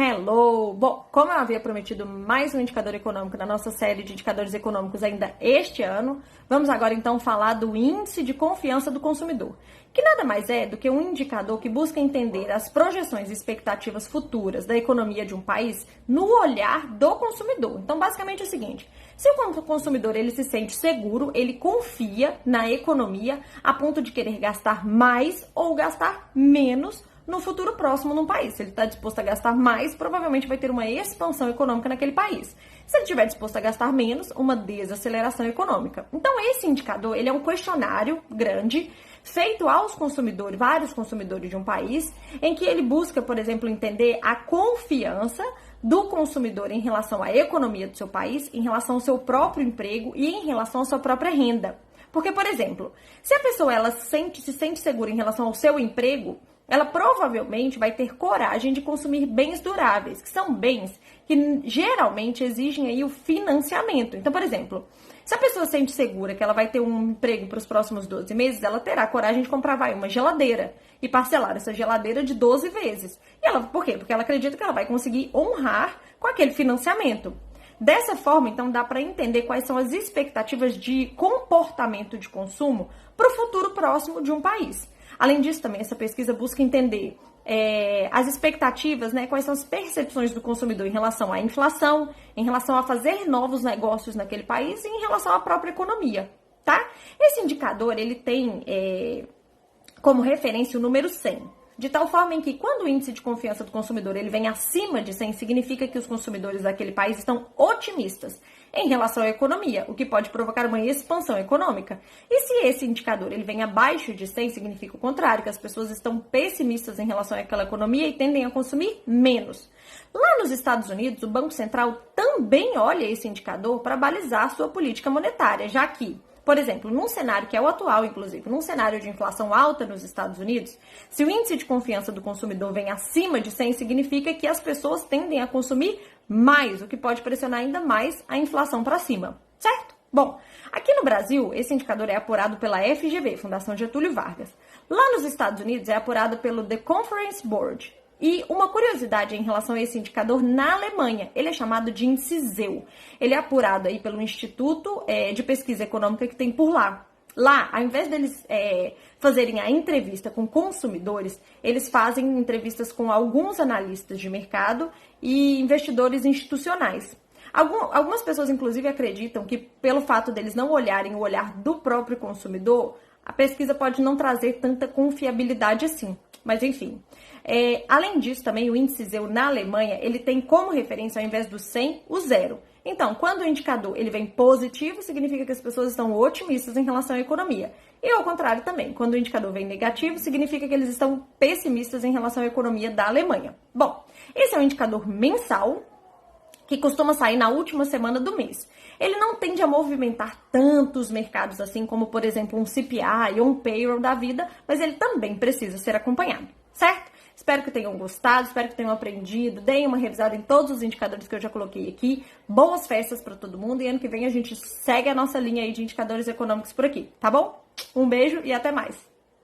Hello! Bom, como eu havia prometido mais um indicador econômico na nossa série de indicadores econômicos ainda este ano, vamos agora então falar do Índice de Confiança do Consumidor, que nada mais é do que um indicador que busca entender as projeções e expectativas futuras da economia de um país no olhar do consumidor. Então, basicamente é o seguinte: se o consumidor ele se sente seguro, ele confia na economia a ponto de querer gastar mais ou gastar menos no futuro próximo num país. Se ele está disposto a gastar mais, provavelmente vai ter uma expansão econômica naquele país. Se ele estiver disposto a gastar menos, uma desaceleração econômica. Então, esse indicador, ele é um questionário grande, feito aos consumidores, vários consumidores de um país, em que ele busca, por exemplo, entender a confiança do consumidor em relação à economia do seu país, em relação ao seu próprio emprego e em relação à sua própria renda. Porque, por exemplo, se a pessoa ela se sente segura em relação ao seu emprego, ela provavelmente vai ter coragem de consumir bens duráveis, que são bens que geralmente exigem aí o financiamento. Então, por exemplo, se a pessoa se sente segura que ela vai ter um emprego para os próximos 12 meses, ela terá coragem de comprar uma geladeira e parcelar essa geladeira de 12 vezes. E ela, por quê? Porque ela acredita que ela vai conseguir honrar com aquele financiamento. Dessa forma, então, dá para entender quais são as expectativas de comportamento de consumo para o futuro próximo de um país. Além disso, também, essa pesquisa busca entender as expectativas, né, quais são as percepções do consumidor em relação à inflação, em relação a fazer novos negócios naquele país e em relação à própria economia, tá? Esse indicador, ele tem como referência o número 100. De tal forma em que, quando o índice de confiança do consumidor ele vem acima de 100, significa que os consumidores daquele país estão otimistas em relação à economia, o que pode provocar uma expansão econômica. E se esse indicador ele vem abaixo de 100, significa o contrário, que as pessoas estão pessimistas em relação àquela economia e tendem a consumir menos. Lá nos Estados Unidos, o Banco Central também olha esse indicador para balizar sua política monetária, já que, por exemplo, num cenário que é o atual, inclusive, num cenário de inflação alta nos Estados Unidos, se o índice de confiança do consumidor vem acima de 100, significa que as pessoas tendem a consumir mais, o que pode pressionar ainda mais a inflação para cima, certo? Bom, aqui no Brasil, esse indicador é apurado pela FGV, Fundação Getúlio Vargas. Lá nos Estados Unidos, é apurado pelo The Conference Board. E uma curiosidade em relação a esse indicador, na Alemanha, ele é chamado de índice ZEW. Ele é apurado aí pelo Instituto de Pesquisa Econômica que tem por lá. Lá, ao invés deles fazerem a entrevista com consumidores, eles fazem entrevistas com alguns analistas de mercado e investidores institucionais. Algumas pessoas, inclusive, acreditam que, pelo fato deles não olharem o olhar do próprio consumidor, a pesquisa pode não trazer tanta confiabilidade assim. Mas, enfim. Além disso, também, o índice ZEW na Alemanha, ele tem como referência, ao invés do 100, o 0. Então, quando o indicador ele vem positivo, significa que as pessoas estão otimistas em relação à economia. E, ao contrário, também, quando o indicador vem negativo, significa que eles estão pessimistas em relação à economia da Alemanha. Bom, esse é um indicador mensal, que costuma sair na última semana do mês. Ele não tende a movimentar tantos mercados assim como, por exemplo, um CPI ou um payroll da vida, mas ele também precisa ser acompanhado, certo? Espero que tenham gostado, espero que tenham aprendido, deem uma revisada em todos os indicadores que eu já coloquei aqui. Boas festas para todo mundo e ano que vem a gente segue a nossa linha aí de indicadores econômicos por aqui, tá bom? Um beijo e até mais!